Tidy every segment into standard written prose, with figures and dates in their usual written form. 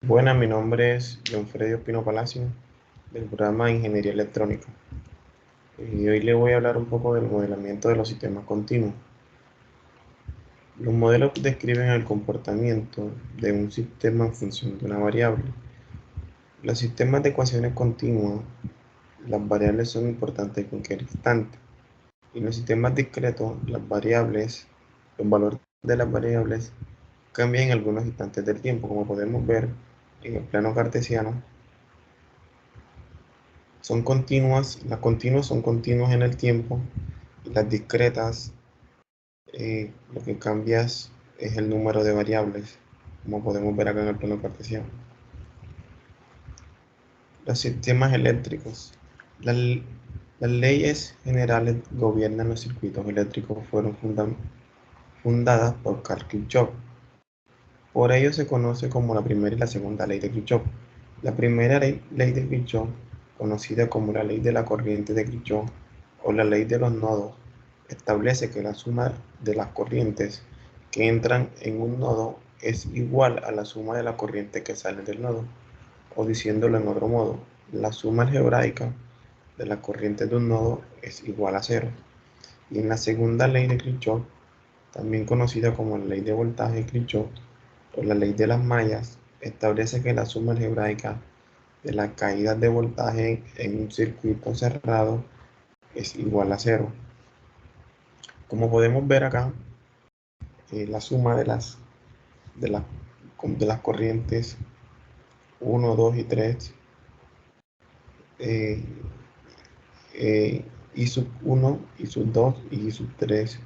Buenas, mi nombre es John Freddy Ospino Palacio, del programa de Ingeniería Electrónica. Y hoy le voy a hablar un poco del modelamiento de los sistemas continuos. Los modelos describen el comportamiento de un sistema en función de una variable. Los sistemas de ecuaciones continuas, las variables son importantes en cualquier instante. Y en los sistemas discretos, los valores de las variables cambian en algunos instantes del tiempo, como podemos ver en el plano cartesiano. Las continuas son continuas en el tiempo y las discretas lo que cambias es el número de variables, como podemos ver acá en el plano cartesiano. Los sistemas eléctricos. Las, las leyes generales gobiernan los circuitos eléctricos fueron fundadas por Karl Kirchhoff. Por ello se conoce como la primera y la segunda ley de Kirchhoff. La primera ley de Kirchhoff, conocida como la ley de la corriente de Kirchhoff o la ley de los nodos, establece que la suma de las corrientes que entran en un nodo es igual a la suma de la corriente que sale del nodo, o diciéndolo en otro modo, la suma algebraica de las corrientes de un nodo es igual a cero. Y en la segunda ley de Kirchhoff, también conocida como la ley de voltaje de Kirchhoff o la ley de las mallas, establece que la suma algebraica de las caídas de voltaje en un circuito cerrado es igual a cero. Como podemos ver acá, la suma de, las, de las corrientes 1, 2 y 3, eh, I sub 1, I sub 2 y I sub 3,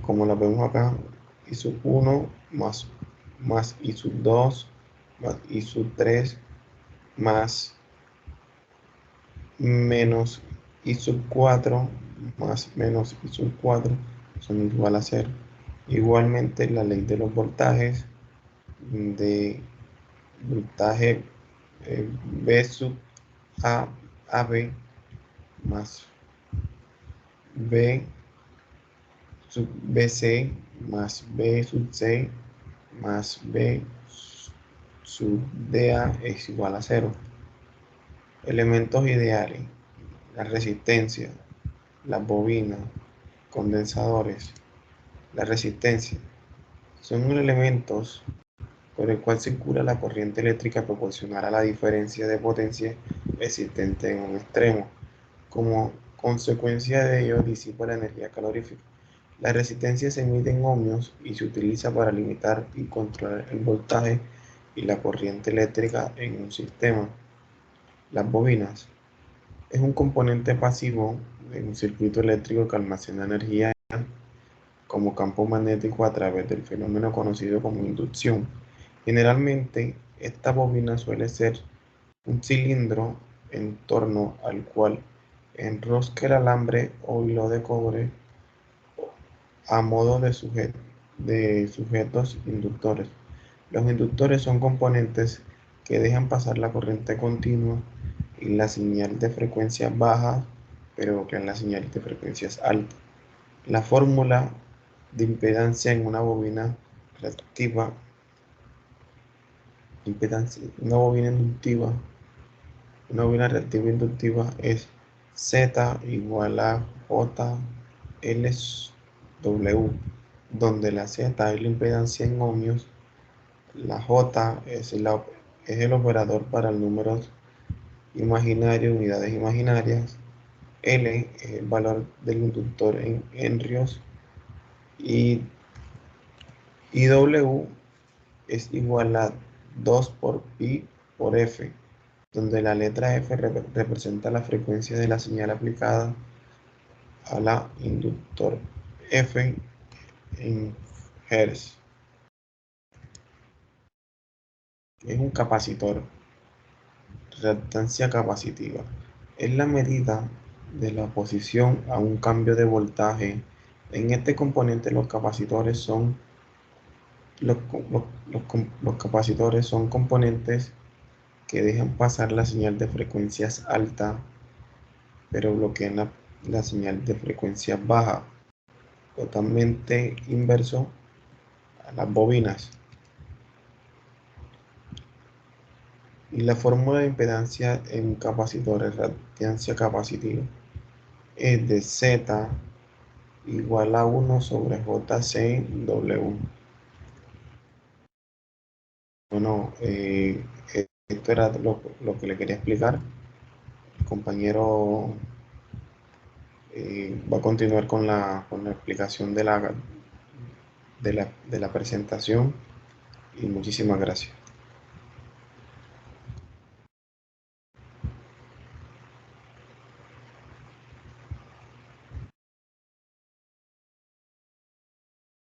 como la vemos acá, I sub 1 más I sub 2 más I sub 3 más menos I sub 4 más menos I sub 4 son igual a 0. Igualmente la ley de los voltajes de voltaje B sub a B más B sub BC más B sub C más B sub DA es igual a 0. Elementos ideales: la resistencia, las bobinas, condensadores. La resistencia son elementos por el cual circula la corriente eléctrica proporcional a la diferencia de potencia existente en un extremo. Como consecuencia de ello, disipa la energía calorífica. La resistencia se mide en ohmios y se utiliza para limitar y controlar el voltaje y la corriente eléctrica en un sistema. Las bobinas es un componente pasivo de un circuito eléctrico que almacena energía como campo magnético a través del fenómeno conocido como inducción. Generalmente, esta bobina suele ser un cilindro en torno al cual enrosca el alambre o hilo de cobre a modo de sujetos inductores. Los inductores son componentes que dejan pasar la corriente continua y la señal de frecuencias bajas, pero que en las señales de frecuencias altas. La fórmula de impedancia en una bobina reactiva, una bobina reactiva inductiva es Z igual a JLW, donde la Z es la impedancia en ohmios, la J es el operador para el número imaginario, unidades imaginarias, L es el valor del inductor en henrios y W es igual a 2 por pi por F, donde la letra F representa la frecuencia de la señal aplicada a la inductor F en Hz. Es un capacitor. Reactancia capacitiva. Es la medida de la oposición a un cambio de voltaje. En este componente los capacitores son los capacitores son componentes que dejan pasar la señal de frecuencias altas, pero bloquean la señal de frecuencias bajas, totalmente inverso a las bobinas. Y la fórmula de impedancia en un capacitor es reactancia capacitiva. Es de Z igual a 1 sobre JCW. Bueno, esto era lo que le quería explicar. El compañero va a continuar con la explicación de la presentación y muchísimas gracias.